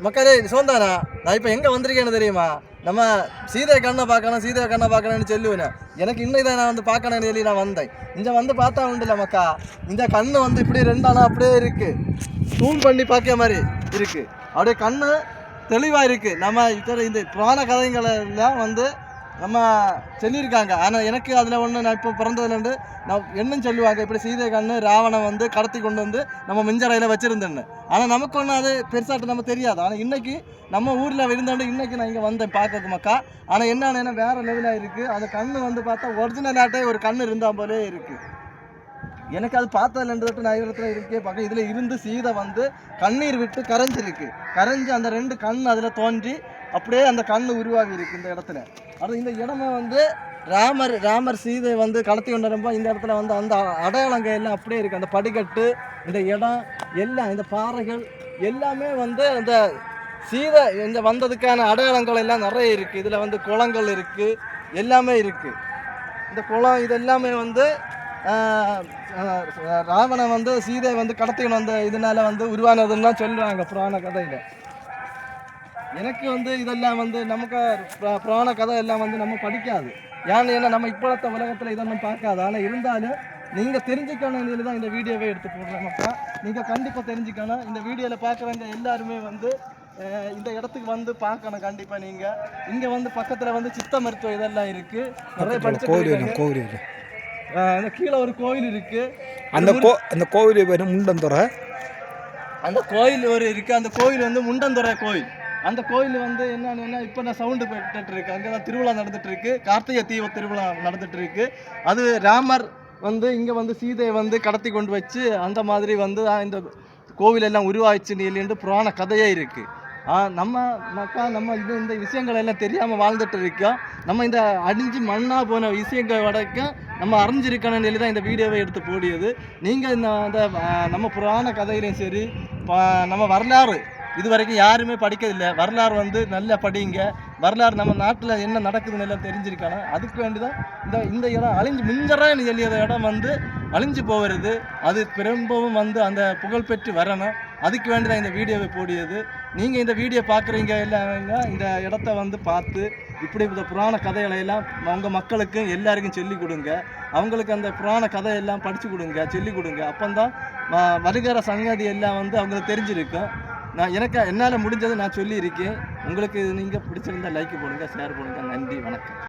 மக்களே சோந்தானா நான் இப்போ எங்கே வந்திருக்கேன்னு தெரியுமா? நம்ம சீதை கண்ணை பார்க்கணும், சீதை கண்ணை பார்க்கணும்னு சொல்லுவேன். எனக்கு இன்னைக்கு தான் நான் வந்து பார்க்கணும்னு சொல்லி நான் வந்தேன். இங்கே வந்து பார்த்தா உண்டுல மக்கா, இந்த கண்ணு வந்து இப்படி ரெண்டானா அப்படியே இருக்குது, ஜூம் பண்ணி பார்க்க மாதிரி இருக்குது. அப்படியே கண்ணு தெளிவாக இருக்குது. நம்ம இந்த புராண கதைகளெல்லாம் வந்து நம்ம சொல்லியிருக்காங்க. ஆனால் எனக்கு அதில் ஒன்று நான் இப்போ பிறந்ததுலேருந்து நான் என்னன்னு சொல்லுவாங்க, இப்படி சீதை கண்ணு ராவணன் வந்து கடத்தி கொண்டு வந்து நம்ம மிஞ்சரையில் வச்சுருந்தேன்னு. ஆனால் நமக்கு ஒன்றும் அது பெருசாட்டு நம்ம தெரியாது. ஆனால் இன்றைக்கி நம்ம ஊரில் இருந்தாண்டு இன்றைக்கி நான் இங்கே வந்தேன் பார்க்க மக்கா. ஆனால் என்னென்னா வேறு லெவலாக இருக்குது. அந்த கண்ணு வந்து பார்த்தா ஒரிஜினலாட்டே ஒரு கண்ணு இருந்தால் போலே இருக்குது. எனக்கு அது பார்த்ததுலேருந்து நான் இடத்துல இருக்கே பார்க்க, இதில் இருந்து சீதை வந்து கண்ணீர் விட்டு கரைஞ்சி அந்த ரெண்டு கண் அதில் தோன்றி அப்படியே அந்த கண்ணு உருவாகி இருக்குது இந்த இடத்துல. அது இந்த இடமே வந்து ராமர் சீதை வந்து கடத்தி கொண்டிருப்போம். இந்த இடத்துல வந்து அந்த அடையாளங்கள் எல்லாம் அப்படியே இருக்குது. அந்த படிக்கட்டு, இந்த இடம் எல்லாம், இந்த பாறைகள் எல்லாமே வந்து அந்த சீதை இந்த வந்ததுக்கான அடையாளங்கள் எல்லாம் நிறைய இருக்குது. இதில் வந்து குளங்கள் இருக்குது, எல்லாமே இருக்குது. இந்த குளம் இதெல்லாமே வந்து ராவணன் வந்து சீதை வந்து கடத்திக்கணும் அந்த இதனால வந்து உருவானதுன்னா சொல்லுவாங்க புராண கதையில். எனக்கு வந்து இதெல்லாம் வந்து நமக்கு புராண கதை எல்லாம் வந்து நம்ம படிக்காது. ஏன்னா நம்ம இப்போத்த உலகத்தில் இதெல்லாம் பார்க்காது. ஆனால் இருந்தாலும் நீங்கள் தெரிஞ்சுக்கணும் தான் இந்த வீடியோவை எடுத்து போடுறாங்கப்பா. நீங்கள் கண்டிப்பாக தெரிஞ்சுக்கணும். இந்த வீடியோவில் பார்க்குறவங்க எல்லாருமே வந்து இந்த இடத்துக்கு வந்து பார்க்கணும் கண்டிப்பாக. நீங்கள் இங்கே வந்து பக்கத்தில் வந்து சித்த மருத்துவம் இதெல்லாம் இருக்குது, நிறைய படிச்சு. அந்த கீழே ஒரு கோயில் இருக்குது. அந்த கோவில் பேர் முண்டந்துறை. அந்த கோயில் ஒரு இருக்குது. அந்த கோயில் வந்து முண்டந்துறை கோயில். அந்த கோயில் வந்து என்னன்னா இப்போ நான் சவுண்டு போட்டுட்டு இருக்கு. அங்கே தான் திருவிழா நடந்துட்டு இருக்கு, கார்த்திகை தீப திருவிழா நடந்துட்டு இருக்கு. அது ராமர் வந்து இங்கே வந்து சீதையை வந்து கடத்தி கொண்டு வச்சு அந்த மாதிரி வந்து இந்த கோவில் எல்லாம் உருவாச்சுன்னு இல்லைன்ட்டு புராண கதையே இருக்குது. நம்ம மக்கா நம்ம இந்த விஷயங்கள் எல்லாம் தெரியாமல் வாழ்ந்துட்டு இருக்கோம். நம்ம இந்த அடிஞ்சு மண்ணாக போன விஷயங்கள் வரைக்கும் நம்ம அறிஞ்சிருக்கணும்னு சொல்லி தான் இந்த வீடியோவை எடுத்து போடியது. நீங்கள் இந்த நம்ம புராண கதையிலையும் சரி, நம்ம வரலாறு இது வரைக்கும் யாருமே படிக்கிறதில்லை. வரலாறு வந்து நல்லா படிங்க. வரலாறு நம்ம நாட்டில் என்ன நடக்குதுன்னு எல்லாம் தெரிஞ்சிருக்கணும். அதுக்கு வேண்டி தான் இந்த இடம் அழிஞ்சு மிஞ்சரான்னு சொல்லிய இடம் வந்து அழிஞ்சு போகிறது. அது திரும்பவும் வந்து அந்த புகழ்பெற்று வரணும். அதுக்கு வேண்டி தான் இந்த வீடியோவை போடியது. நீங்கள் இந்த வீடியோ பார்க்குறீங்க எல்லாங்க, இந்த இடத்த வந்து பார்த்து இப்படி இந்த புராண கதைகளையெல்லாம் உங்கள் மக்களுக்கு எல்லாருக்கும் சொல்லிக் கொடுங்க. அவங்களுக்கு அந்த புராண கதையெல்லாம் படித்து கொடுங்க, சொல்லிக் கொடுங்க. அப்போந்தான் வருகிற சங்கதி எல்லாம் வந்து அவங்களுக்கு தெரிஞ்சிருக்கும். என்னால் முடிஞ்சதை நான் சொல்லியிருக்கேன். உங்களுக்கு நீங்கள் பிடிச்சிருந்தால் லைக் போடுங்க, ஷேர் பண்ணுங்கள். நன்றி, வணக்கம்.